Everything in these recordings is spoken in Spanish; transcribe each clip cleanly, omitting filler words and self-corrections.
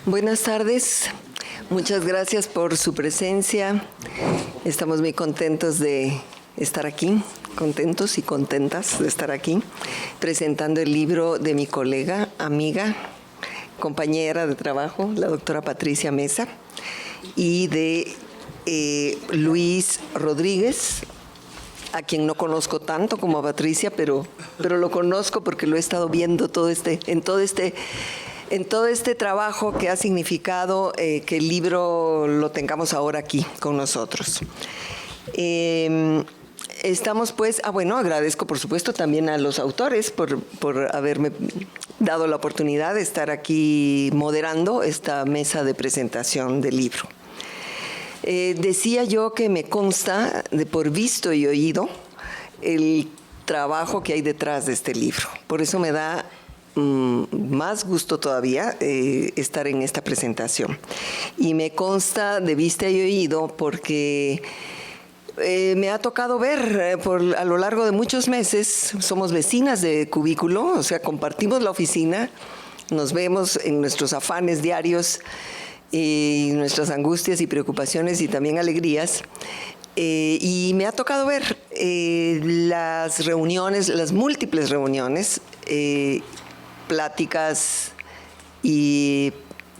Buenas tardes, muchas gracias por su presencia. Estamos muy contentos de estar aquí, contentos y contentas de estar aquí, presentando el libro de mi colega, amiga, compañera de trabajo, la doctora Patricia Mesa, y de Luis Rodríguez, a quien no conozco tanto como a Patricia, pero lo conozco porque lo he estado viendo en todo este trabajo que ha significado que el libro lo tengamos ahora aquí con nosotros. Estamos pues, agradezco por supuesto también a los autores por haberme dado la oportunidad de estar aquí moderando esta mesa de presentación del libro. Decía yo que me consta de por visto y oído el trabajo que hay detrás de este libro. Por eso me da más gusto todavía estar en esta presentación. Y me consta de vista y oído porque me ha tocado ver a lo largo de muchos meses, somos vecinas de cubículo, o sea, compartimos la oficina, nos vemos en nuestros afanes diarios y nuestras angustias y preocupaciones y también alegrías. Y me ha tocado ver las reuniones, las múltiples reuniones, pláticas y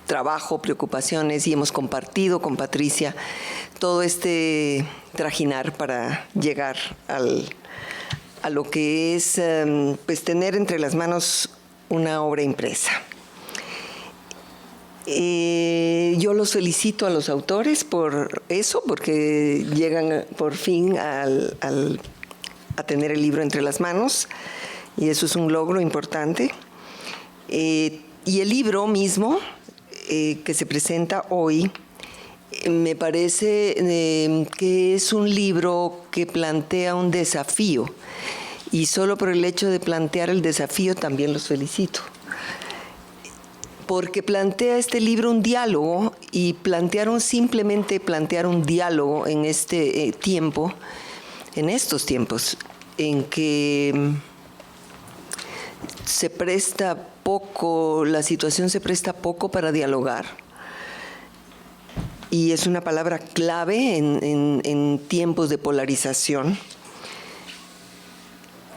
trabajo, preocupaciones, y hemos compartido con Patricia todo este trajinar para llegar a lo que es pues tener entre las manos una obra impresa. Yo los felicito a los autores por eso, porque llegan por fin a tener el libro entre las manos, y eso es un logro importante. Y el libro mismo que se presenta hoy me parece que es un libro que plantea un desafío, y solo por el hecho de plantear el desafío también los felicito, porque plantea este libro un diálogo, y simplemente plantear un diálogo en este tiempo, en estos tiempos en que se presta poco, la situación se presta poco para dialogar, y es una palabra clave en tiempos de polarización.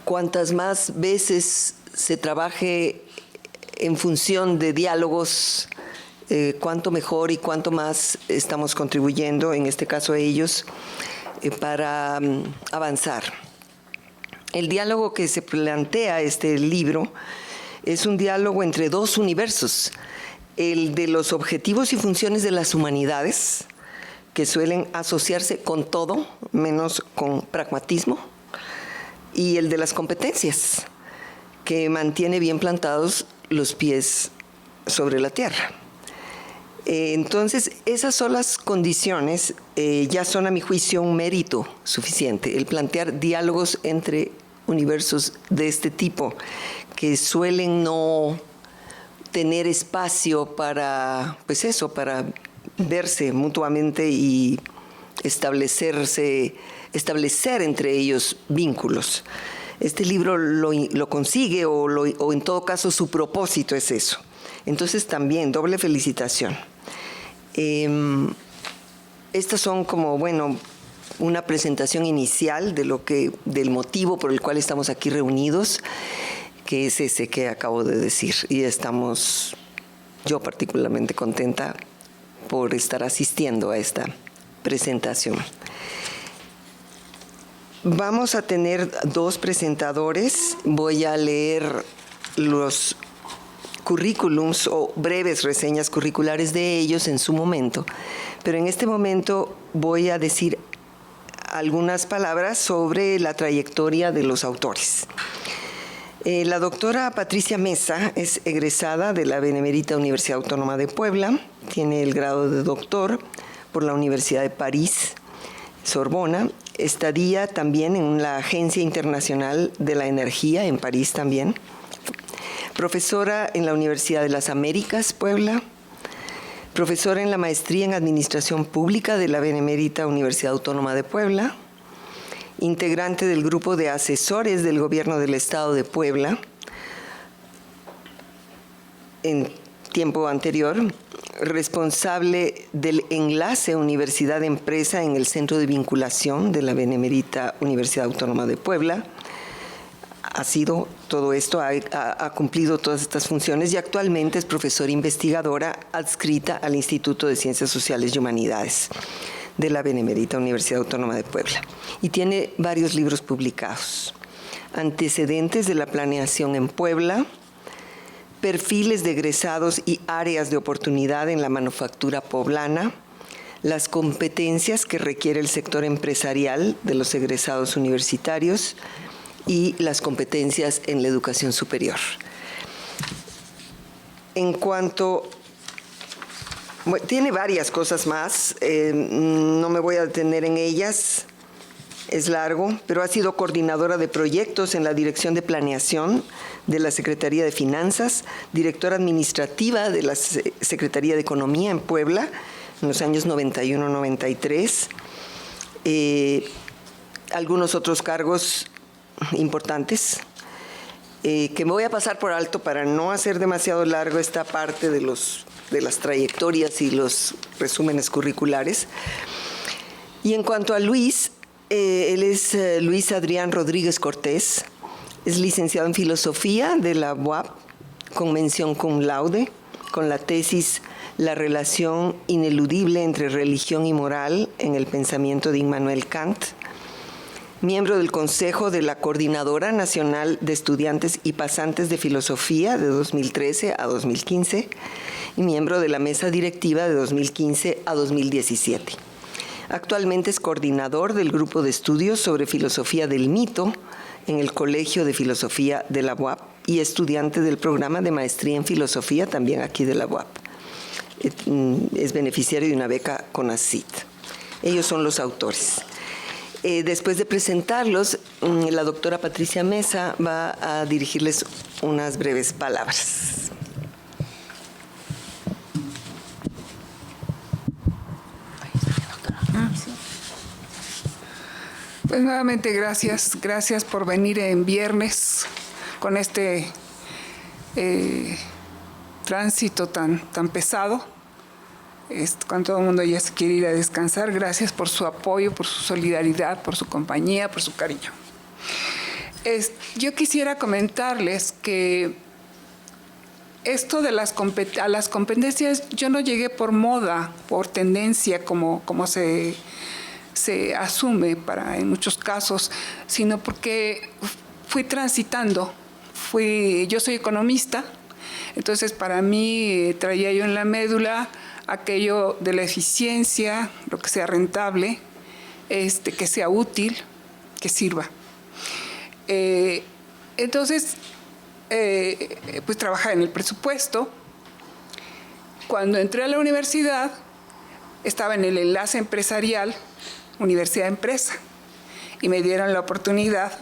Cuantas más veces se trabaje en función de diálogos, cuánto mejor y cuánto más estamos contribuyendo, en este caso a ellos, para avanzar. El diálogo que se plantea este libro es un diálogo entre dos universos, el de los objetivos y funciones de las humanidades, que suelen asociarse con todo menos con pragmatismo, y el de las competencias, que mantiene bien plantados los pies sobre la tierra. Entonces, esas son las condiciones, ya son a mi juicio un mérito suficiente, el plantear diálogos entre universos de este tipo, que suelen no tener espacio para, pues eso, para verse mutuamente y establecer entre ellos vínculos. Este libro lo consigue, o en todo caso su propósito es eso. Entonces también, doble felicitación. Estas son como, una presentación inicial del motivo por el cual estamos aquí reunidos, que es ese que acabo de decir. Y estamos, yo particularmente contenta por estar asistiendo a esta presentación. Vamos a tener dos presentadores. Voy a leer los currículums o breves reseñas curriculares de ellos en su momento, pero en este momento voy a decir algunas palabras sobre la trayectoria de los autores. La doctora Patricia Mesa es egresada de la Benemérita Universidad Autónoma de Puebla, tiene el grado de doctor por la Universidad de París, Sorbona, estadía también en la Agencia Internacional de la Energía en París también, profesora en la Universidad de las Américas, Puebla, profesora en la maestría en Administración Pública de la Benemérita Universidad Autónoma de Puebla, integrante del grupo de asesores del Gobierno del Estado de Puebla en tiempo anterior, responsable del enlace Universidad-Empresa en el Centro de Vinculación de la Benemérita Universidad Autónoma de Puebla. Ha sido todo esto, ha cumplido todas estas funciones y actualmente es profesora investigadora adscrita al Instituto de Ciencias Sociales y Humanidades de la Benemérita Universidad Autónoma de Puebla. Y tiene varios libros publicados. Antecedentes de la planeación en Puebla, perfiles de egresados y áreas de oportunidad en la manufactura poblana, las competencias que requiere el sector empresarial de los egresados universitarios y las competencias en la educación superior. En cuanto, bueno, tiene varias cosas más, no me voy a detener en ellas, es largo, pero ha sido coordinadora de proyectos en la Dirección de Planeación de la Secretaría de Finanzas, directora administrativa de la Secretaría de Economía en Puebla, en los años 91-93, algunos otros cargos importantes, que me voy a pasar por alto para no hacer demasiado largo esta parte de las trayectorias y los resúmenes curriculares. Y en cuanto a Luis, él es Luis Adrián Rodríguez Cortés, es licenciado en Filosofía de la UAP, con mención cum laude, con la tesis La relación ineludible entre religión y moral en el pensamiento de Immanuel Kant, miembro del Consejo de la Coordinadora Nacional de Estudiantes y Pasantes de Filosofía de 2013 a 2015 y miembro de la Mesa Directiva de 2015 a 2017. Actualmente es coordinador del Grupo de Estudios sobre Filosofía del Mito en el Colegio de Filosofía de la UAP y estudiante del programa de Maestría en Filosofía también aquí de la UAP. Es beneficiario de una beca CONACYT. Ellos son los autores. Después de presentarlos, la doctora Patricia Mesa va a dirigirles unas breves palabras. Pues nuevamente gracias por venir en viernes con este tránsito tan pesado, cuando todo el mundo ya se quiere ir a descansar. Gracias por su apoyo, por su solidaridad, por su compañía, por su cariño. Yo quisiera comentarles que esto de las competencias, yo no llegué por moda, por tendencia, como se asume en muchos casos, sino porque fui transitando. Yo soy economista, entonces para mí traía yo en la médula aquello de la eficiencia, lo que sea rentable, que sea útil, que sirva. Entonces, pues trabajaba en el presupuesto. Cuando entré a la universidad, estaba en el enlace empresarial Universidad-Empresa y me dieron la oportunidad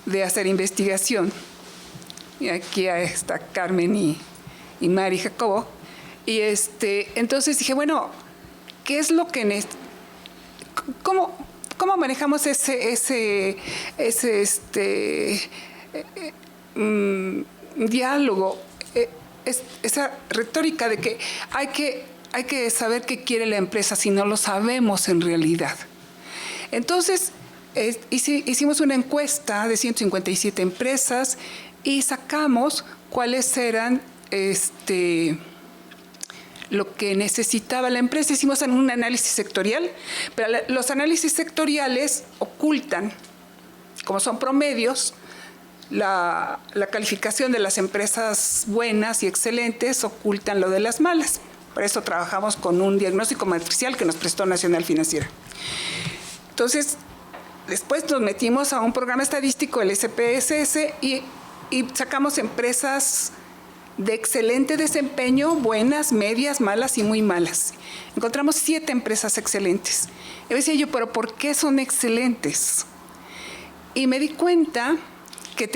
de hacer investigación. Y aquí está Carmen y Mari Jacobo. Y entonces dije, bueno, ¿qué es lo que cómo manejamos ese diálogo, esa retórica de que hay que saber qué quiere la empresa si no lo sabemos en realidad? Entonces, hicimos una encuesta de 157 empresas y sacamos cuáles eran lo que necesitaba la empresa. Hicimos un análisis sectorial, pero los análisis sectoriales ocultan, como son promedios, la calificación de las empresas buenas y excelentes, ocultan lo de las malas. Por eso trabajamos con un diagnóstico matricial que nos prestó Nacional Financiera. Entonces, después nos metimos a un programa estadístico, el SPSS, y sacamos empresas de excelente desempeño, buenas, medias, malas y muy malas. Encontramos 7 empresas excelentes. Y decía yo, ¿pero por qué son excelentes? Y me di cuenta que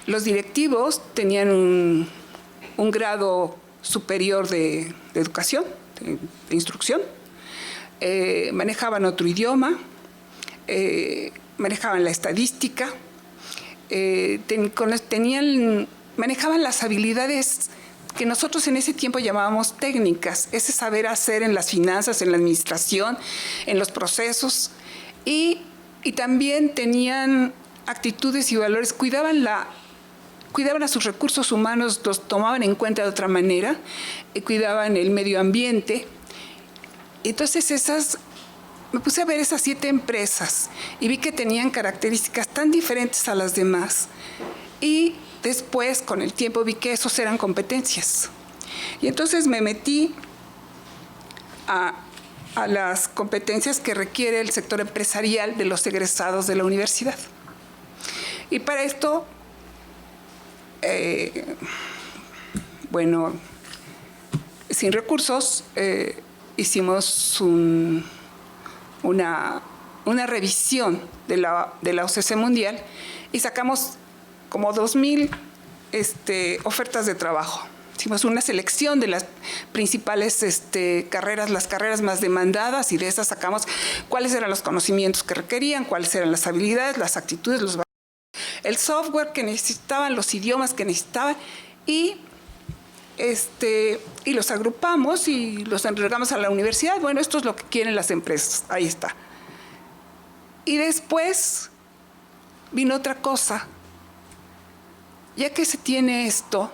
los directivos tenían un grado superior de educación, de instrucción, manejaban otro idioma, manejaban la estadística, manejaban las habilidades que nosotros en ese tiempo llamábamos técnicas, ese saber hacer en las finanzas, en la administración, en los procesos, y también tenían actitudes y valores, cuidaban a sus recursos humanos, los tomaban en cuenta de otra manera, cuidaban el medio ambiente. Entonces me puse a ver esas 7 empresas y vi que tenían características tan diferentes a las demás. Y después, con el tiempo, vi que esos eran competencias. Y entonces me metí a las competencias que requiere el sector empresarial de los egresados de la universidad. Y para esto, sin recursos, hicimos una revisión de la OCC Mundial y sacamos como 2,000 ofertas de trabajo. Hicimos una selección de las principales carreras, las carreras más demandadas, y de esas sacamos cuáles eran los conocimientos que requerían, cuáles eran las habilidades, las actitudes, el software que necesitaban, los idiomas que necesitaban, y los agrupamos y los entregamos a la universidad. Bueno, esto es lo que quieren las empresas, ahí está. Y después vino otra cosa. Ya que se tiene esto,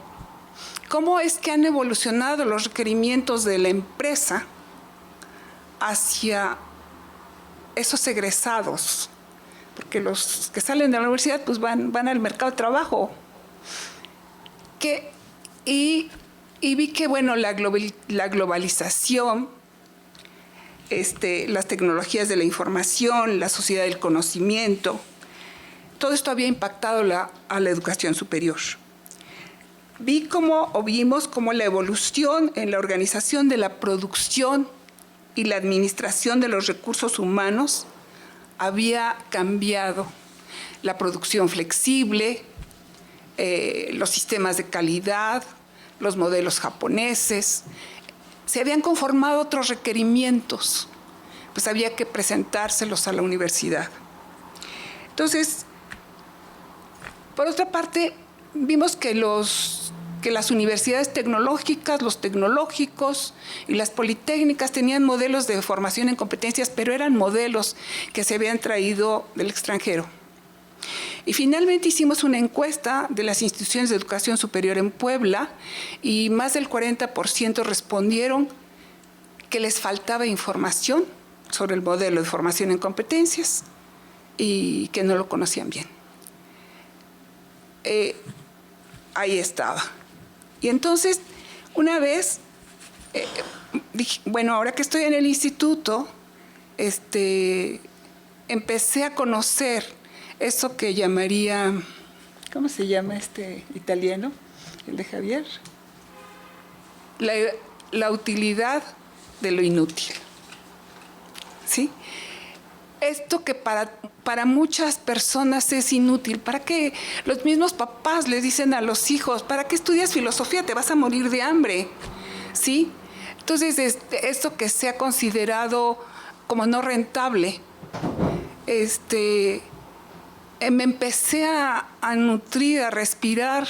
¿cómo es que han evolucionado los requerimientos de la empresa hacia esos egresados? Porque los que salen de la universidad pues van al mercado de trabajo. Y vi que, bueno, la globalización, las tecnologías de la información, la sociedad del conocimiento, todo esto había impactado a la educación superior. Vimos cómo la evolución en la organización de la producción y la administración de los recursos humanos había cambiado. La producción flexible, los sistemas de calidad, los modelos japoneses, se habían conformado otros requerimientos, pues había que presentárselos a la universidad. Entonces, por otra parte, vimos que las universidades tecnológicas, los tecnológicos y las politécnicas tenían modelos de formación en competencias, pero eran modelos que se habían traído del extranjero. Y finalmente hicimos una encuesta de las instituciones de educación superior en Puebla y más del 40% respondieron que les faltaba información sobre el modelo de formación en competencias y que no lo conocían bien. Ahí estaba. Y entonces, una vez, dije, bueno, ahora que estoy en el instituto, empecé a conocer eso que llamaría, ¿cómo se llama italiano? El de Javier. La utilidad de lo inútil. ¿Sí? Esto que para muchas personas es inútil. ¿Para qué? Los mismos papás les dicen a los hijos, ¿para qué estudias filosofía? Te vas a morir de hambre. ¿Sí? Entonces, esto que se ha considerado como no rentable, me empecé a nutrir, a respirar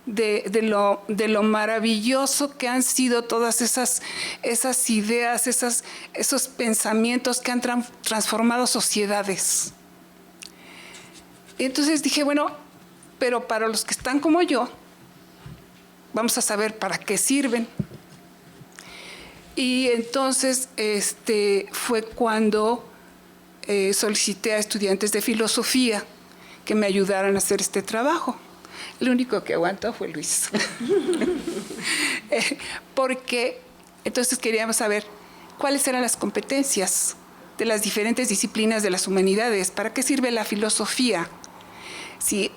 de lo maravilloso que han sido todas esas ideas, esos pensamientos que han transformado sociedades. Y entonces dije, bueno, pero para los que están como yo, vamos a saber para qué sirven. Y entonces fue cuando solicité a estudiantes de filosofía que me ayudaran a hacer este trabajo. El único que aguantó fue Luis. Porque entonces queríamos saber cuáles eran las competencias de las diferentes disciplinas de las humanidades. ¿Para qué sirve la filosofía? Si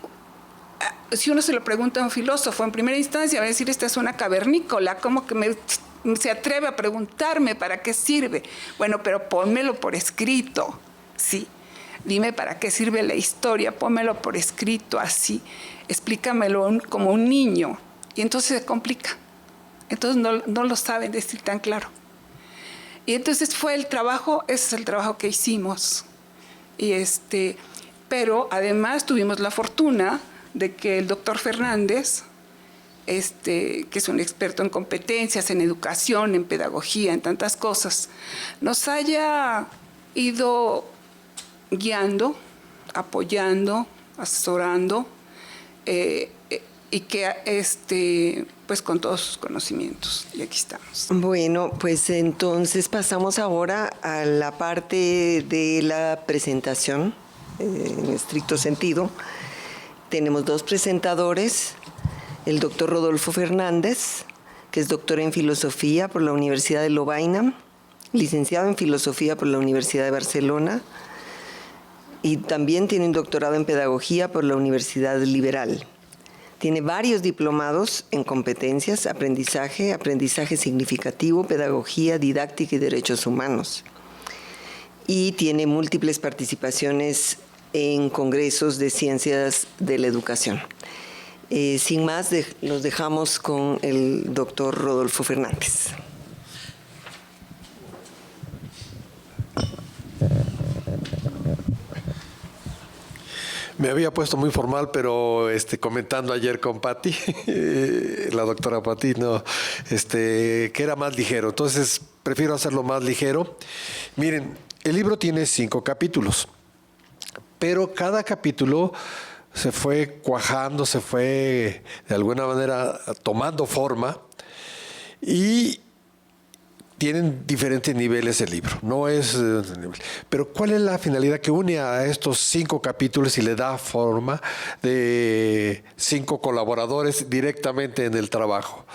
uno se lo pregunta a un filósofo, en primera instancia va a decir, esta es una cavernícola, ¿cómo que se atreve a preguntarme para qué sirve? Bueno, pero pónmelo por escrito, ¿sí? Dime para qué sirve la historia, pónmelo por escrito así, explícamelo como un niño. Y entonces se complica. Entonces no lo saben decir tan claro. Y entonces fue el trabajo, ese es el trabajo que hicimos. Y pero además tuvimos la fortuna de que el doctor Fernández que es un experto en competencias, en educación, en pedagogía, en tantas cosas, nos haya ido guiando, apoyando, asesorando, y que pues con todos sus conocimientos. Y aquí estamos. Bueno, pues entonces pasamos ahora a la parte de la presentación, en estricto sentido. Tenemos dos presentadores, el doctor Rodolfo Fernández, que es doctor en filosofía por la Universidad de Lovaina, licenciado en filosofía por la Universidad de Barcelona, y también tiene un doctorado en pedagogía por la Universidad Liberal. Tiene varios diplomados en competencias, aprendizaje, aprendizaje significativo, pedagogía, didáctica y derechos humanos. Y tiene múltiples participaciones en congresos de ciencias de la educación. Sin más, los dejamos con el doctor Rodolfo Fernández. Me había puesto muy formal, pero comentando ayer con Patti, la doctora Patti, no, que era más ligero. Entonces, prefiero hacerlo más ligero. Miren, el libro tiene 5 capítulos, pero cada capítulo se fue cuajando, se fue de alguna manera tomando forma y tienen diferentes niveles el libro, no es... Pero ¿cuál es la finalidad que une a estos 5 capítulos y le da forma de 5 colaboradores directamente en el trabajo?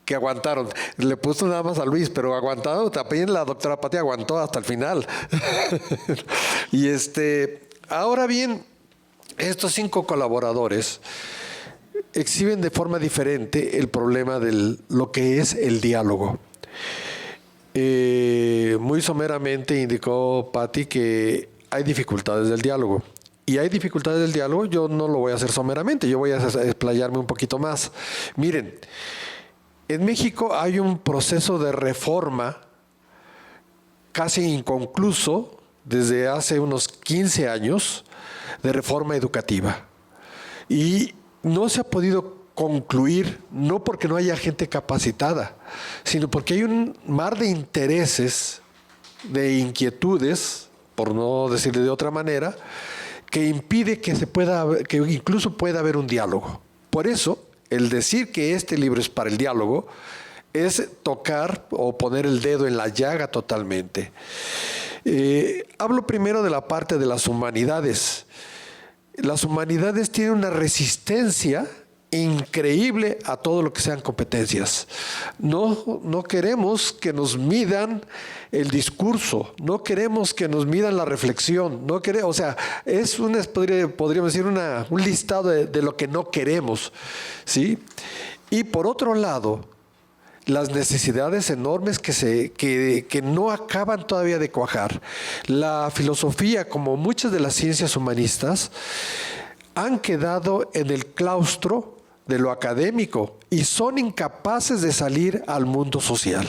Que aguantaron. Le puso nada más a Luis, pero aguantado, también la doctora Patti aguantó hasta el final. Y ahora bien, estos 5 colaboradores exhiben de forma diferente el problema de lo que es el diálogo. Muy someramente indicó Patti que hay dificultades del diálogo. Y hay dificultades del diálogo, yo no lo voy a hacer someramente, yo voy a explayarme un poquito más. Miren, en México hay un proceso de reforma casi inconcluso desde hace unos 15 años de reforma educativa. Y no se ha podido concluir, no porque no haya gente capacitada, sino porque hay un mar de intereses, de inquietudes, por no decirle de otra manera, que impide que incluso pueda haber un diálogo. Por eso, el decir que este libro es para el diálogo es tocar o poner el dedo en la llaga totalmente. Hablo primero de la parte de las humanidades. Las humanidades tienen una resistencia increíble a todo lo que sean competencias. No queremos que nos midan el discurso, no queremos que nos midan la reflexión, o sea, es podríamos decir un listado de lo que no queremos, ¿sí? Y por otro lado, las necesidades enormes que no acaban todavía de cuajar. La filosofía, como muchas de las ciencias humanistas, han quedado en el claustro de lo académico y son incapaces de salir al mundo social.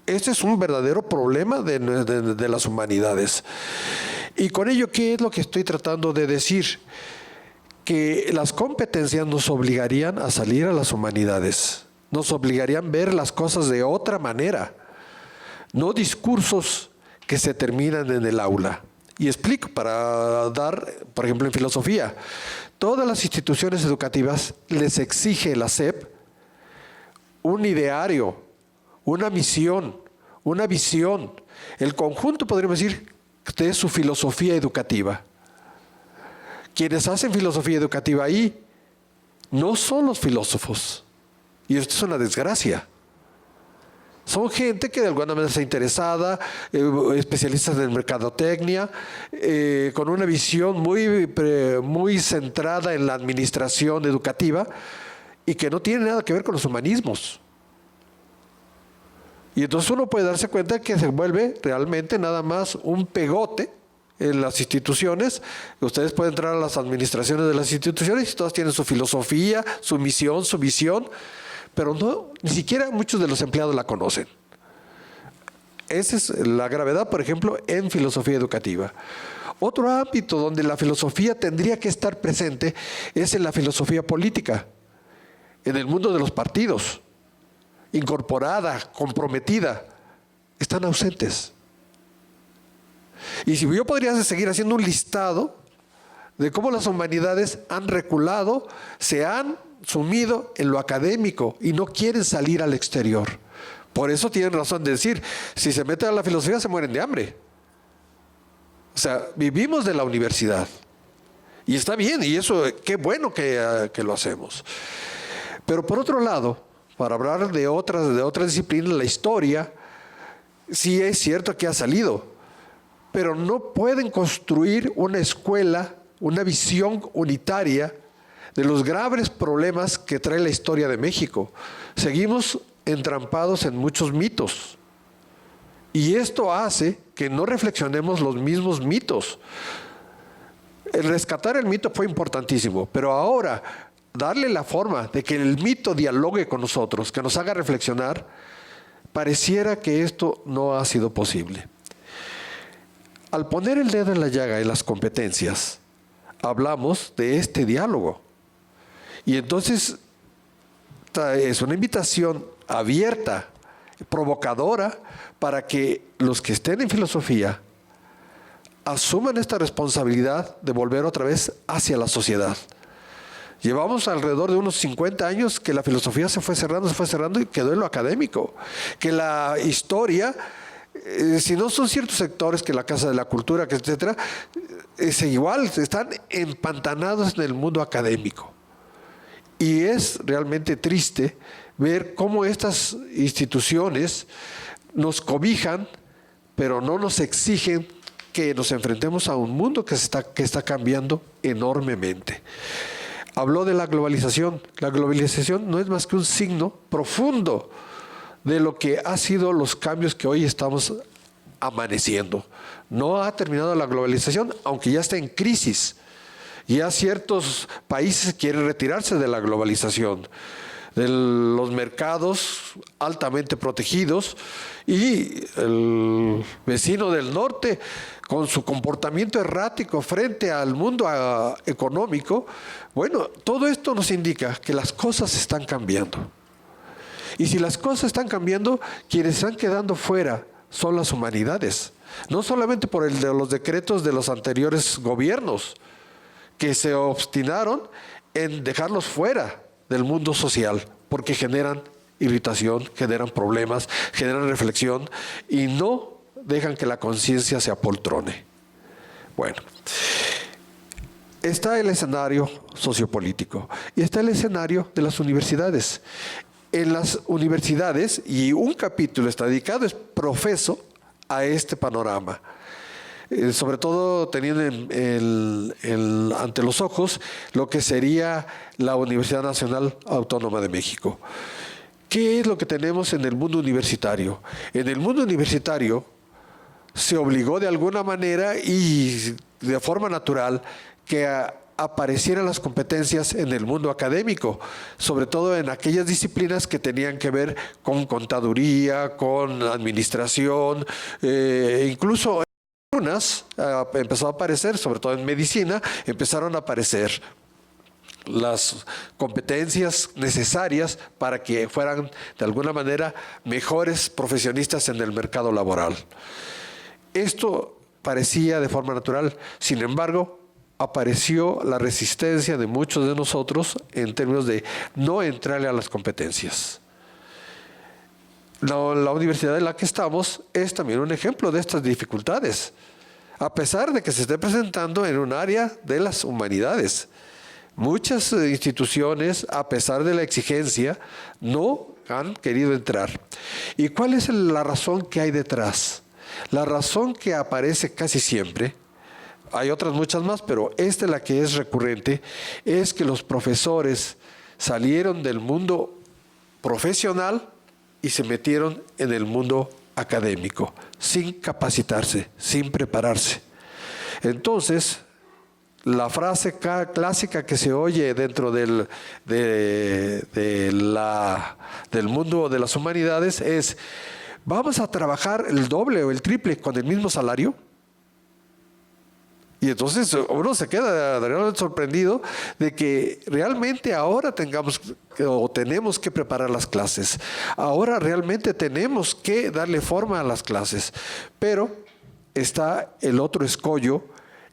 Este es un verdadero problema de las humanidades. Y con ello, ¿qué es lo que estoy tratando de decir? Que las competencias nos obligarían a salir a las humanidades, nos obligarían a ver las cosas de otra manera, no discursos que se terminan en el aula. Y explico, para dar, por ejemplo, en filosofía, todas las instituciones educativas les exige la SEP un ideario, una misión, una visión, el conjunto, podríamos decir, de su filosofía educativa. Quienes hacen filosofía educativa ahí no son los filósofos, y esto es una desgracia. Son gente que de alguna manera está interesada, especialistas en mercadotecnia, con una visión muy centrada en la administración educativa y que no tiene nada que ver con los humanismos. Y entonces uno puede darse cuenta que se vuelve realmente nada más un pegote en las instituciones. Ustedes pueden entrar a las administraciones de las instituciones y todas tienen su filosofía, su misión, su visión, pero ni siquiera muchos de los empleados la conocen. Esa es la gravedad, por ejemplo, en filosofía educativa. Otro ámbito donde la filosofía tendría que estar presente es en la filosofía política. en el mundo de los partidos, incorporada, comprometida, están ausentes. Y si yo podría seguir haciendo un listado de cómo las humanidades han reculado, se han sumido en lo académico y no quieren salir al exterior. Por eso tienen razón de decir, si se meten a la filosofía se mueren de hambre. O sea, vivimos de la universidad. Y está bien, y eso, qué bueno que lo hacemos. Pero por otro lado, para hablar de otras disciplinas, la historia, sí es cierto que ha salido, pero no pueden construir una escuela, una visión unitaria de los graves problemas que trae la historia de México. Seguimos entrampados en muchos mitos. Y esto hace que no reflexionemos los mismos mitos. El rescatar el mito fue importantísimo, pero ahora darle la forma de que el mito dialogue con nosotros, que nos haga reflexionar, pareciera que esto no ha sido posible. Al poner el dedo en la llaga en las competencias, hablamos de este diálogo. Y entonces es una invitación abierta, provocadora, para que los que estén en filosofía asuman esta responsabilidad de volver otra vez hacia la sociedad. Llevamos alrededor de unos 50 años que la filosofía se fue cerrando y quedó en lo académico. Que la historia, si no son ciertos sectores, que la Casa de la Cultura, que etcétera, es igual, están empantanados en el mundo académico. Y es realmente triste ver cómo estas instituciones nos cobijan, pero no nos exigen que nos enfrentemos a un mundo que está cambiando enormemente. Habló de la globalización. La globalización no es más que un signo profundo de lo que ha sido los cambios que hoy estamos amaneciendo. No ha terminado la globalización, aunque ya está en crisis. Ya ciertos países quieren retirarse de la globalización, de los mercados altamente protegidos, y el vecino del norte, con su comportamiento errático frente al mundo económico. Bueno, todo esto nos indica que las cosas están cambiando. Y si las cosas están cambiando, quienes están quedando fuera son las humanidades. No solamente por los decretos de los anteriores gobiernos, que se obstinaron en dejarlos fuera del mundo social, porque generan irritación, generan problemas, generan reflexión y no dejan que la conciencia se apoltrone. Bueno, está el escenario sociopolítico y está el escenario de las universidades. En las universidades, y un capítulo está dedicado, es profeso a este panorama. Sobre todo teniendo ante los ojos lo que sería la Universidad Nacional Autónoma de México. ¿Qué es lo que tenemos en el mundo universitario? En el mundo universitario se obligó de alguna manera y de forma natural que aparecieran las competencias en el mundo académico, sobre todo en aquellas disciplinas que tenían que ver con contaduría, con administración, incluso unas empezó a aparecer, sobre todo en medicina, empezaron a aparecer las competencias necesarias para que fueran de alguna manera mejores profesionistas en el mercado laboral. Esto parecía de forma natural, sin embargo, apareció la resistencia de muchos de nosotros en términos de no entrarle a las competencias. La universidad en la que estamos es también un ejemplo de estas dificultades, a pesar de que se esté presentando en un área de las humanidades. Muchas instituciones, a pesar de la exigencia, no han querido entrar. ¿Y cuál es la razón que hay detrás? La razón que aparece casi siempre, hay otras muchas más, pero esta es la que es recurrente, es que los profesores salieron del mundo profesional y se metieron en el mundo académico, sin capacitarse, sin prepararse. Entonces, la frase clásica que se oye dentro del mundo de las humanidades es: ¿vamos a trabajar el doble o el triple con el mismo salario? Y entonces uno se queda realmente sorprendido de que realmente ahora tenemos que preparar las clases. Ahora realmente tenemos que darle forma a las clases. Pero está el otro escollo,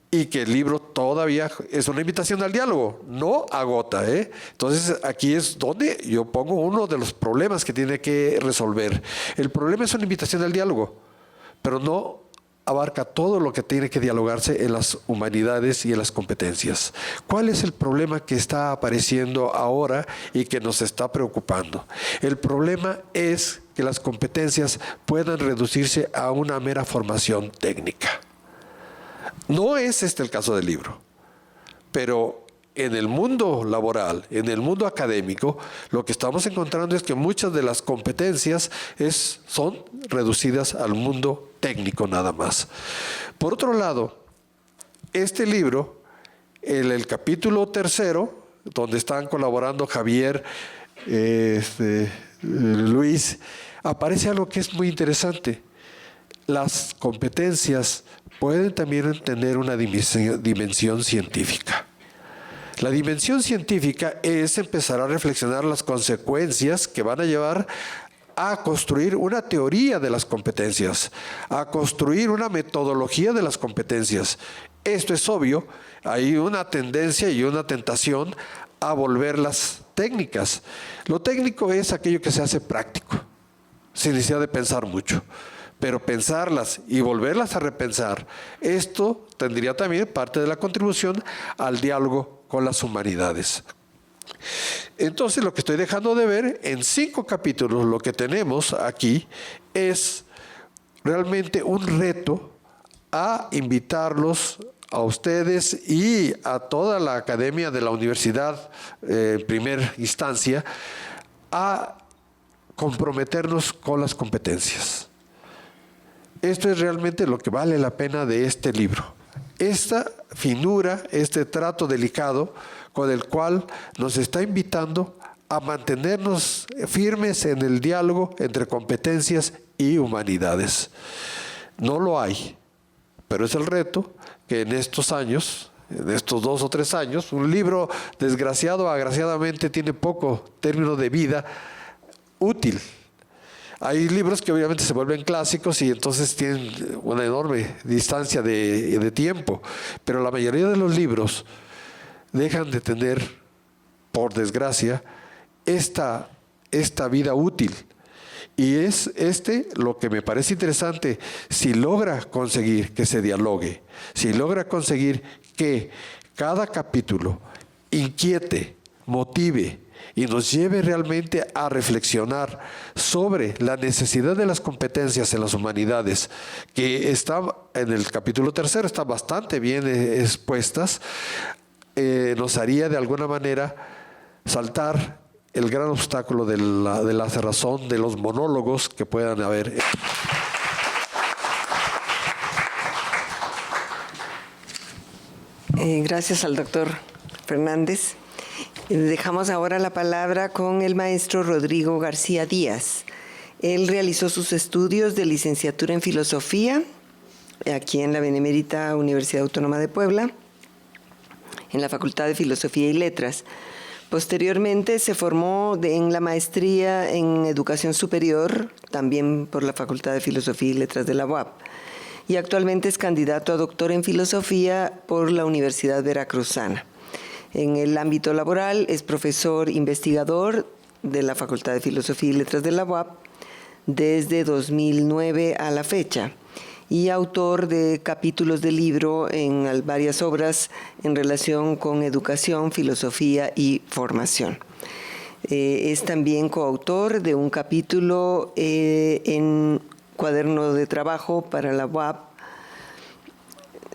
y que el libro todavía es una invitación al diálogo, no agota. Entonces aquí es donde yo pongo uno de los problemas que tiene que resolver. El problema es una invitación al diálogo, pero no abarca todo lo que tiene que dialogarse en las humanidades y en las competencias. ¿Cuál es el problema que está apareciendo ahora y que nos está preocupando? El problema es que las competencias puedan reducirse a una mera formación técnica. No es este el caso del libro, pero en el mundo laboral, en el mundo académico, lo que estamos encontrando es que muchas de las competencias son reducidas al mundo técnico nada más. Por otro lado, este libro, el capítulo 3, donde están colaborando Javier, Luis, aparece algo que es muy interesante. Las competencias pueden también tener una dimensión científica. La dimensión científica es empezar a reflexionar las consecuencias que van a llevar a construir una teoría de las competencias, a construir una metodología de las competencias. Esto es obvio, hay una tendencia y una tentación a volverlas técnicas. Lo técnico es aquello que se hace práctico, sin necesidad de pensar mucho. Pero pensarlas y volverlas a repensar, esto tendría también parte de la contribución al diálogo con las humanidades. Entonces, lo que estoy dejando de ver en 5 capítulos, lo que tenemos aquí es realmente un reto a invitarlos a ustedes y a toda la academia de la universidad en primera instancia a comprometernos con las competencias. Esto es realmente lo que vale la pena de este libro. Esta finura, este trato delicado con el cual nos está invitando a mantenernos firmes en el diálogo entre competencias y humanidades. No lo hay, pero es el reto que en estos años, en estos 2 o 3 años, un libro desgraciado o agraciadamente tiene poco término de vida útil. Hay libros que obviamente se vuelven clásicos y entonces tienen una enorme distancia de tiempo, pero la mayoría de los libros dejan de tener, por desgracia, esta vida útil. Y es lo que me parece interesante, si logra conseguir que se dialogue, si logra conseguir que cada capítulo inquiete, motive, y nos lleve realmente a reflexionar sobre la necesidad de las competencias en las humanidades, que está en el capítulo 3, están bastante bien expuestas, nos haría de alguna manera saltar el gran obstáculo de la cerrazón de los monólogos que puedan haber. Gracias al doctor Fernández. Dejamos ahora la palabra con el maestro Rodrigo García Díaz. Él realizó sus estudios de licenciatura en Filosofía aquí en la Benemérita Universidad Autónoma de Puebla, en la Facultad de Filosofía y Letras. Posteriormente se formó en la maestría en Educación Superior, también por la Facultad de Filosofía y Letras de la UAP. Y actualmente es candidato a doctor en Filosofía por la Universidad Veracruzana. En el ámbito laboral es profesor investigador de la Facultad de Filosofía y Letras de la UAP desde 2009 a la fecha y autor de capítulos de libro en varias obras en relación con educación, filosofía y formación. Es también coautor de un capítulo en cuaderno de trabajo para la UAP.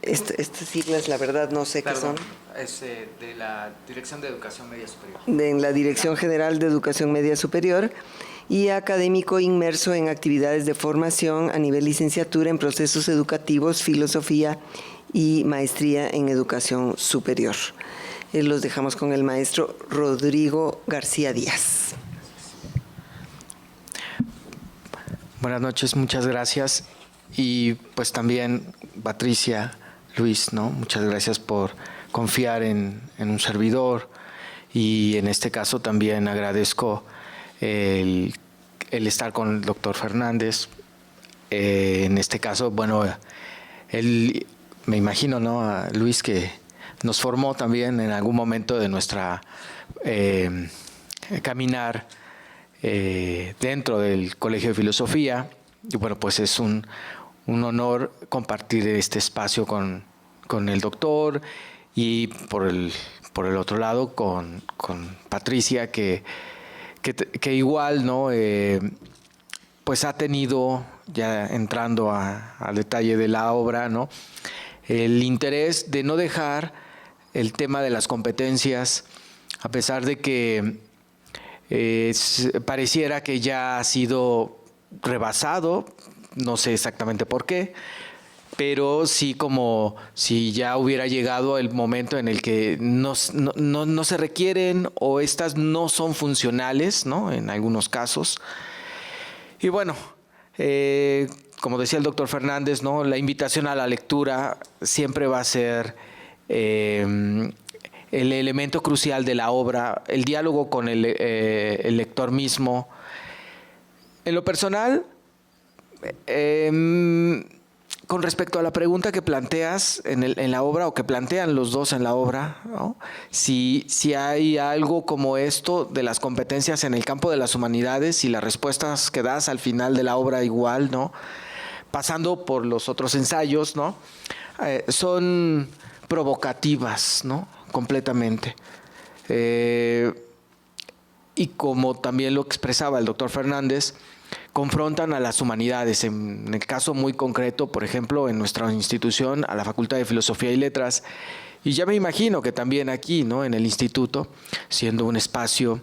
Estas siglas, la verdad, no sé qué son. Es de la Dirección de Educación Media Superior. En la Dirección General de Educación Media Superior y académico inmerso en actividades de formación a nivel licenciatura en procesos educativos, filosofía y maestría en educación superior. Los dejamos con el maestro Rodrigo García Díaz. Buenas noches, muchas gracias. Y pues también, Patricia, Luis, ¿no? Muchas gracias por confiar en un servidor, y en este caso también agradezco el estar con el doctor Fernández. En este caso, bueno, él, me imagino, ¿no? A Luis, que nos formó también en algún momento de nuestra caminar dentro del Colegio de Filosofía. Y bueno, pues es un honor compartir este espacio con el doctor, y por el otro lado con Patricia, que igual, ¿no? Pues ha tenido, ya entrando al detalle de la obra, ¿no? El interés de no dejar el tema de las competencias, a pesar de que pareciera que ya ha sido rebasado, no sé exactamente por qué, pero sí como si ya hubiera llegado el momento en el que no se requieren, o estas no son funcionales, ¿no? En algunos casos. Y bueno, como decía el doctor Fernández, ¿no? La invitación a la lectura siempre va a ser el elemento crucial de la obra, el diálogo con el lector mismo. En lo personal, con respecto a la pregunta que planteas en la obra, o que plantean los dos en la obra, ¿no? Si hay algo como esto de las competencias en el campo de las humanidades, y las respuestas que das al final de la obra igual, ¿no? Pasando por los otros ensayos, ¿no? Son provocativas, ¿no? Completamente. Y como también lo expresaba el doctor Fernández, confrontan a las humanidades. En el caso muy concreto, por ejemplo, en nuestra institución, a la Facultad de Filosofía y Letras, y ya me imagino que también aquí, ¿no? En el instituto, siendo un espacio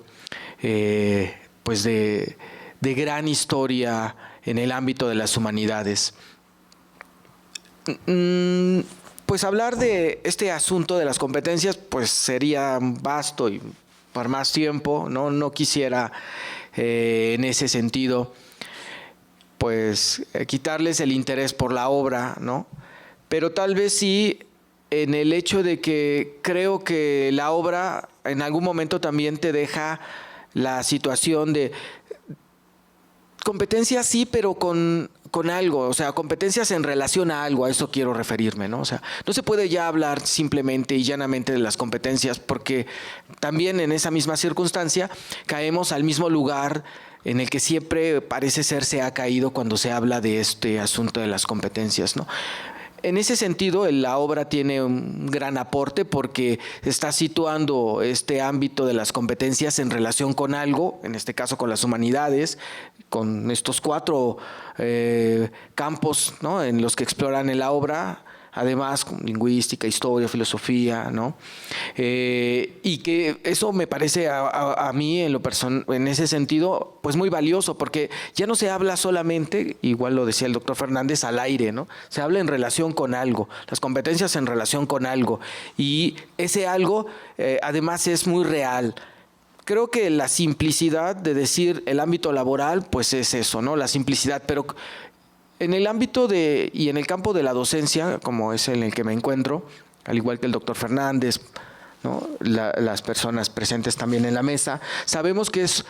pues de gran historia en el ámbito de las humanidades. Pues hablar de este asunto de las competencias pues sería vasto y por más tiempo, ¿no? No quisiera en ese sentido pues quitarles el interés por la obra, ¿no? Pero tal vez sí en el hecho de que creo que la obra en algún momento también te deja la situación de competencias, sí, pero con algo, o sea, competencias en relación a algo, a eso quiero referirme, ¿no? O sea, no se puede ya hablar simplemente y llanamente de las competencias, porque también en esa misma circunstancia caemos al mismo lugar en el que siempre parece ser se ha caído cuando se habla de este asunto de las competencias, ¿no? En ese sentido, la obra tiene un gran aporte porque está situando este ámbito de las competencias en relación con algo, en este caso con las humanidades, con estos 4 campos, ¿no? En los que exploran en la obra, además con lingüística, historia, filosofía, ¿no? Y que eso me parece a mí en ese sentido pues muy valioso, porque ya no se habla solamente, igual lo decía el doctor Fernández, al aire, ¿no? Se habla en relación con algo, las competencias en relación con algo, y ese algo además es muy real. Creo que la simplicidad de decir el ámbito laboral pues es eso, ¿no? La simplicidad, pero en el ámbito y en el campo de la docencia, como es en el que me encuentro, al igual que el doctor Fernández, ¿no? Las personas presentes también en la mesa, sabemos que es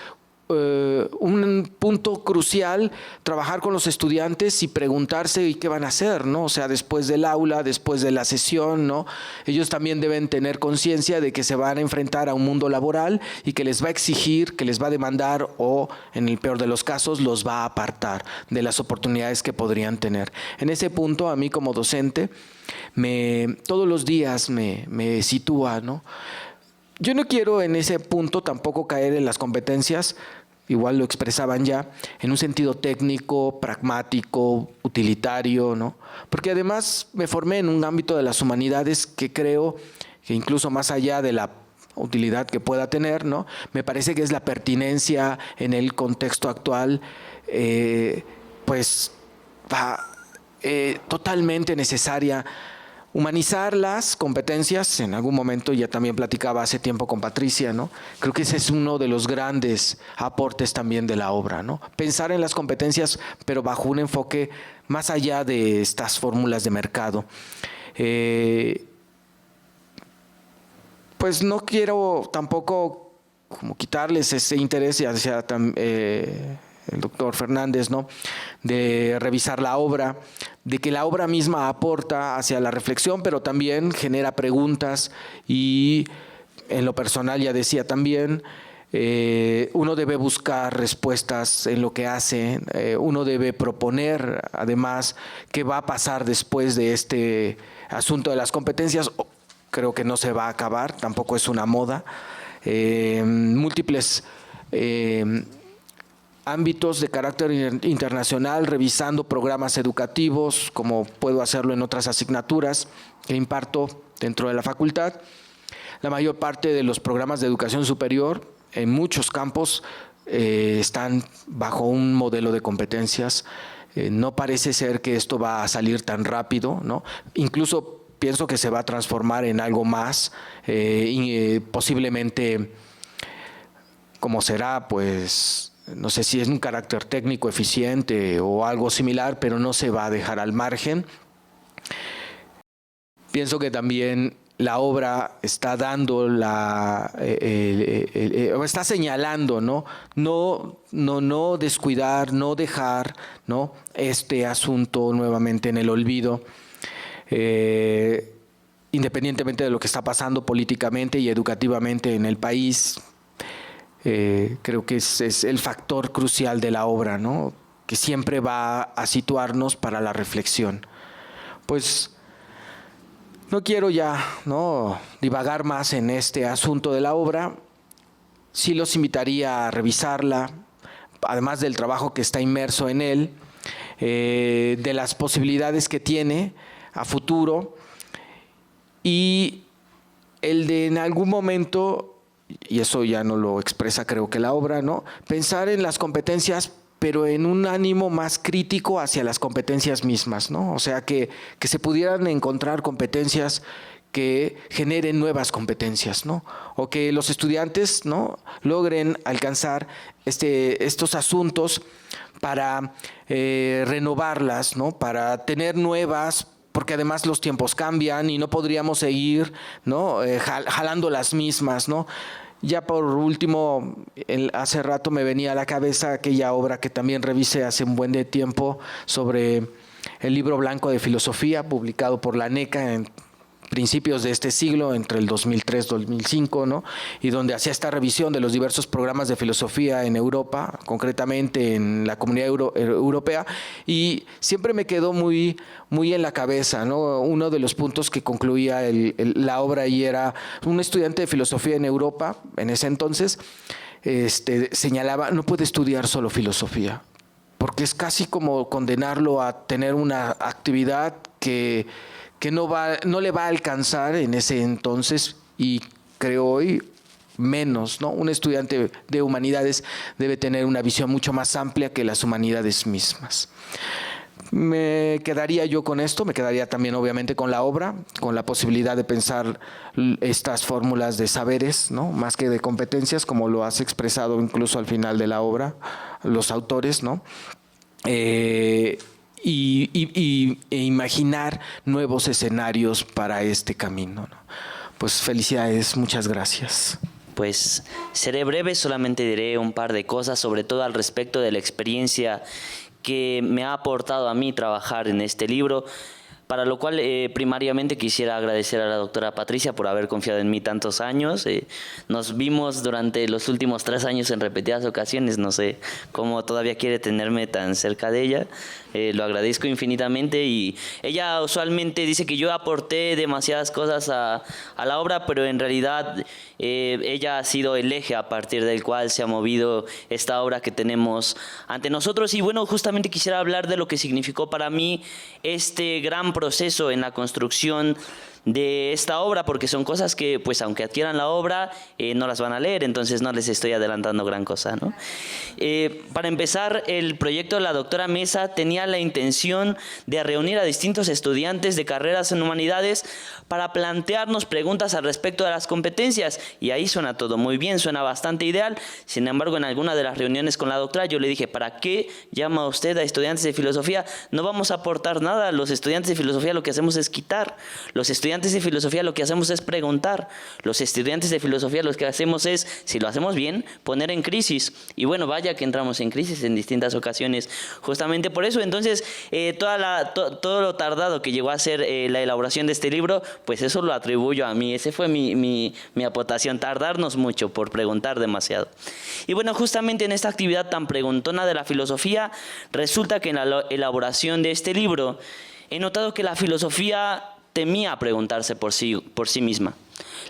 un punto crucial trabajar con los estudiantes y preguntarse ¿y qué van a hacer? ¿No? O sea, después del aula, después de la sesión, ¿no? Ellos también deben tener conciencia de que se van a enfrentar a un mundo laboral y que les va a exigir, que les va a demandar o, en el peor de los casos, los va a apartar de las oportunidades que podrían tener. En ese punto, a mí como docente, todos los días me sitúa, ¿no? Yo no quiero en ese punto tampoco caer en las competencias, igual lo expresaban ya, en un sentido técnico, pragmático, utilitario, ¿no? Porque además me formé en un ámbito de las humanidades que creo que incluso más allá de la utilidad que pueda tener, ¿no? Me parece que es la pertinencia en el contexto actual, pues totalmente necesaria. Humanizar las competencias, en algún momento ya también platicaba hace tiempo con Patricia, ¿no? Creo que ese es uno de los grandes aportes también de la obra, ¿no? Pensar en las competencias, pero bajo un enfoque más allá de estas fórmulas de mercado. Pues no quiero tampoco como quitarles ese interés, ya sea el doctor Fernández, ¿no?, de revisar la obra, de que la obra misma aporta hacia la reflexión, pero también genera preguntas y en lo personal ya decía también, uno debe buscar respuestas en lo que hace, uno debe proponer además qué va a pasar después de este asunto de las competencias. Creo que no se va a acabar, tampoco es una moda. Múltiples ámbitos de carácter internacional, revisando programas educativos, como puedo hacerlo en otras asignaturas que imparto dentro de la facultad. La mayor parte de los programas de educación superior, en muchos campos, están bajo un modelo de competencias. No parece ser que esto va a salir tan rápido, ¿no? Incluso pienso que se va a transformar en algo más, posiblemente, como será, pues, no sé si es un carácter técnico eficiente o algo similar, pero no se va a dejar al margen. Pienso que también la obra está dando está señalando, ¿no? No descuidar, no dejar, ¿no?, este asunto nuevamente en el olvido. Independientemente de lo que está pasando políticamente y educativamente en el país, creo que es el factor crucial de la obra, ¿no?, que siempre va a situarnos para la reflexión. Pues no quiero ya, ¿no?, divagar más en este asunto de la obra. Sí los invitaría a revisarla, además del trabajo que está inmerso en él, de las posibilidades que tiene a futuro, y el de en algún momento, y eso ya no lo expresa creo que la obra, ¿no?, pensar en las competencias, pero en un ánimo más crítico hacia las competencias mismas, ¿no? O sea, que se pudieran encontrar competencias que generen nuevas competencias, ¿no? O que los estudiantes, ¿no?, logren alcanzar estos asuntos para renovarlas, ¿no?, para tener nuevas, porque además los tiempos cambian y no podríamos seguir, ¿no?, jalando las mismas, ¿no? Ya por último, hace rato me venía a la cabeza aquella obra que también revisé hace un buen de tiempo sobre el libro blanco de filosofía publicado por la NECA en principios de este siglo, entre el 2003-2005, ¿no?, y donde hacía esta revisión de los diversos programas de filosofía en Europa, concretamente en la Comunidad Europea, y siempre me quedó muy en la cabeza, ¿no?, uno de los puntos que concluía la obra, y era un estudiante de filosofía en Europa, en ese entonces, señalaba: no puede estudiar solo filosofía, porque es casi como condenarlo a tener una actividad que no le va a alcanzar en ese entonces, y creo hoy menos, ¿no? Un estudiante de humanidades debe tener una visión mucho más amplia que las humanidades mismas. Me quedaría yo con esto, me quedaría también obviamente con la obra, con la posibilidad de pensar estas fórmulas de saberes, ¿no?, más que de competencias, como lo has expresado incluso al final de la obra los autores, ¿no? E imaginar nuevos escenarios para este camino, ¿no? Pues felicidades, muchas gracias. Pues seré breve, solamente diré un par de cosas, sobre todo al respecto de la experiencia que me ha aportado a mí trabajar en este libro, para lo cual primariamente quisiera agradecer a la doctora Patricia por haber confiado en mí tantos años. Nos vimos durante los últimos 3 años en repetidas ocasiones, no sé cómo todavía quiere tenerme tan cerca de ella. Lo agradezco infinitamente, y ella usualmente dice que yo aporté demasiadas cosas a la obra, pero en realidad ella ha sido el eje a partir del cual se ha movido esta obra que tenemos ante nosotros. Y bueno, justamente quisiera hablar de lo que significó para mí este gran proceso en la construcción de esta obra, porque son cosas que, pues aunque adquieran la obra, no las van a leer, entonces no les estoy adelantando gran cosa, ¿no? Para empezar, el proyecto de la doctora Mesa tenía la intención de reunir a distintos estudiantes de carreras en humanidades para plantearnos preguntas al respecto de las competencias, y ahí suena todo muy bien, suena bastante ideal. Sin embargo, en alguna de las reuniones con la doctora yo le dije, ¿para qué llama usted a estudiantes de filosofía? No vamos a aportar nada. Los estudiantes de filosofía lo que hacemos es quitar. Los estudiantes de filosofía lo que hacemos es preguntar. Los estudiantes de filosofía lo que hacemos es, si lo hacemos bien, poner en crisis. Y bueno, vaya que entramos en crisis en distintas ocasiones. Justamente por eso, entonces, todo lo tardado que llegó a ser la elaboración de este libro, pues eso lo atribuyo a mí. Ese fue mi aportación, tardarnos mucho por preguntar demasiado. Y bueno, justamente en esta actividad tan preguntona de la filosofía, resulta que en la elaboración de este libro he notado que la filosofía temía preguntarse por sí misma.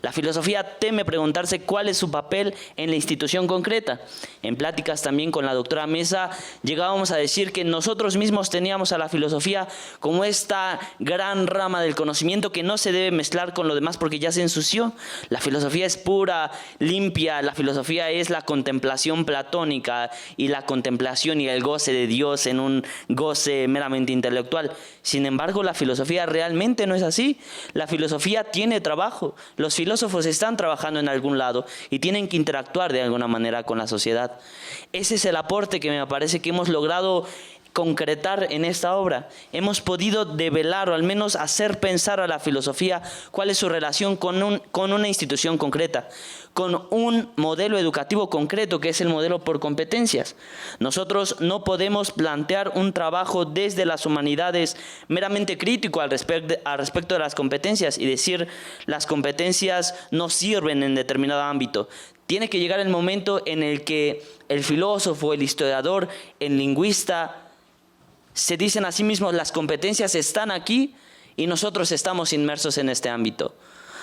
La filosofía teme preguntarse cuál es su papel en la institución concreta. En pláticas también con la doctora Mesa llegábamos a decir que nosotros mismos teníamos a la filosofía como esta gran rama del conocimiento que no se debe mezclar con lo demás porque ya se ensució. La filosofía es pura, limpia, la filosofía es la contemplación platónica y la contemplación y el goce de Dios en un goce meramente intelectual. Sin embargo, la filosofía realmente no es así. La filosofía tiene trabajo. Los filósofos están trabajando en algún lado y tienen que interactuar de alguna manera con la sociedad. Ese es el aporte que me parece que hemos logrado concretar en esta obra. Hemos podido develar o al menos hacer pensar a la filosofía cuál es su relación con una institución concreta, con un modelo educativo concreto que es el modelo por competencias. Nosotros no podemos plantear un trabajo desde las humanidades meramente crítico al respecto de las competencias y decir las competencias no sirven en determinado ámbito. Tiene que llegar el momento en el que el filósofo, el historiador, el lingüista se dicen a sí mismos, las competencias están aquí y nosotros estamos inmersos en este ámbito.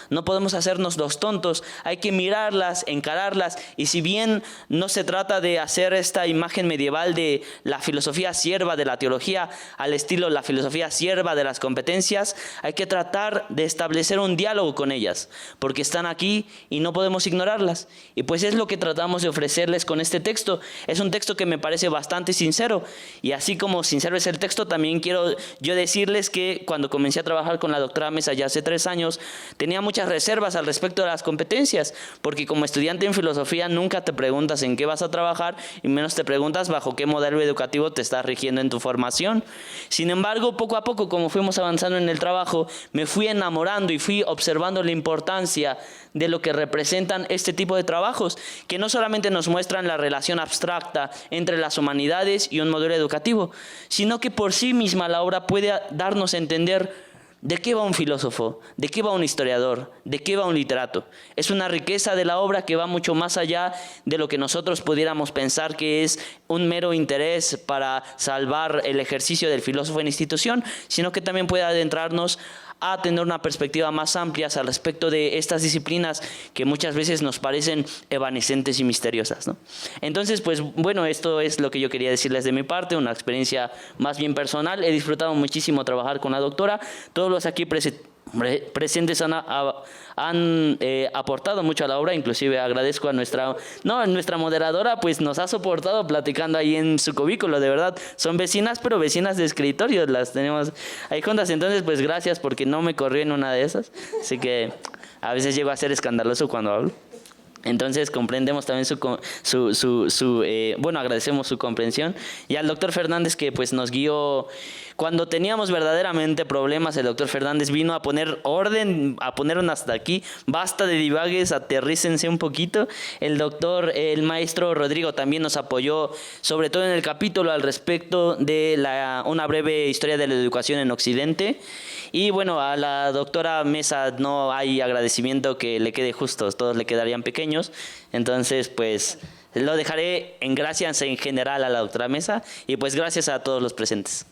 No podemos hacernos los tontos, hay que mirarlas, encararlas, y si bien no se trata de hacer esta imagen medieval de la filosofía sierva de la teología al estilo la filosofía sierva de las competencias, hay que tratar de establecer un diálogo con ellas, porque están aquí y no podemos ignorarlas. Y pues es lo que tratamos de ofrecerles con este texto. Es un texto que me parece bastante sincero, y así como sincero es el texto, también quiero yo decirles que cuando comencé a trabajar con la doctora Mesa ya hace 3 años, tenía muchas reservas al respecto de las competencias, porque como estudiante en filosofía nunca te preguntas en qué vas a trabajar y menos te preguntas bajo qué modelo educativo te estás rigiendo en tu formación. Sin embargo, poco a poco, como fuimos avanzando en el trabajo, me fui enamorando y fui observando la importancia de lo que representan este tipo de trabajos, que no solamente nos muestran la relación abstracta entre las humanidades y un modelo educativo, sino que por sí misma la obra puede darnos a entender ¿de qué va un filósofo? ¿De qué va un historiador? ¿De qué va un literato? Es una riqueza de la obra que va mucho más allá de lo que nosotros pudiéramos pensar que es un mero interés para salvar el ejercicio del filósofo en institución, sino que también puede adentrarnos a tener una perspectiva más amplia al respecto de estas disciplinas que muchas veces nos parecen evanescentes y misteriosas, ¿no? Entonces, pues bueno, esto es lo que yo quería decirles de mi parte, una experiencia más bien personal. He disfrutado muchísimo trabajar con la doctora. Todos los aquí presentes han aportado mucho a la obra, inclusive agradezco a nuestra moderadora, pues nos ha soportado platicando ahí en su cubículo, de verdad, son vecinas, pero vecinas de escritorio, las tenemos ahí juntas, entonces pues gracias porque no me corrió en una de esas, así que a veces llego a ser escandaloso cuando hablo. Entonces comprendemos también agradecemos su comprensión, y al doctor Fernández que pues nos guió cuando teníamos verdaderamente problemas. El doctor Fernández vino a poner orden, a poner un hasta aquí, basta de divagues, aterrícense un poquito. El maestro Rodrigo también nos apoyó, sobre todo en el capítulo al respecto de una breve historia de la educación en Occidente. Y bueno, a la doctora Mesa no hay agradecimiento que le quede justo, todos le quedarían pequeños. Entonces, pues lo dejaré en gracias en general a la doctora Mesa y pues gracias a todos los presentes.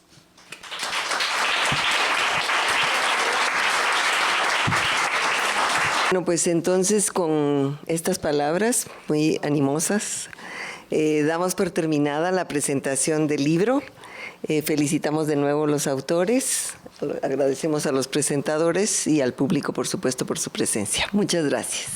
Bueno, pues entonces con estas palabras muy animosas, Damos por terminada la presentación del libro. Felicitamos de nuevo a los autores, agradecemos a los presentadores y al público, por supuesto, por su presencia. Muchas gracias.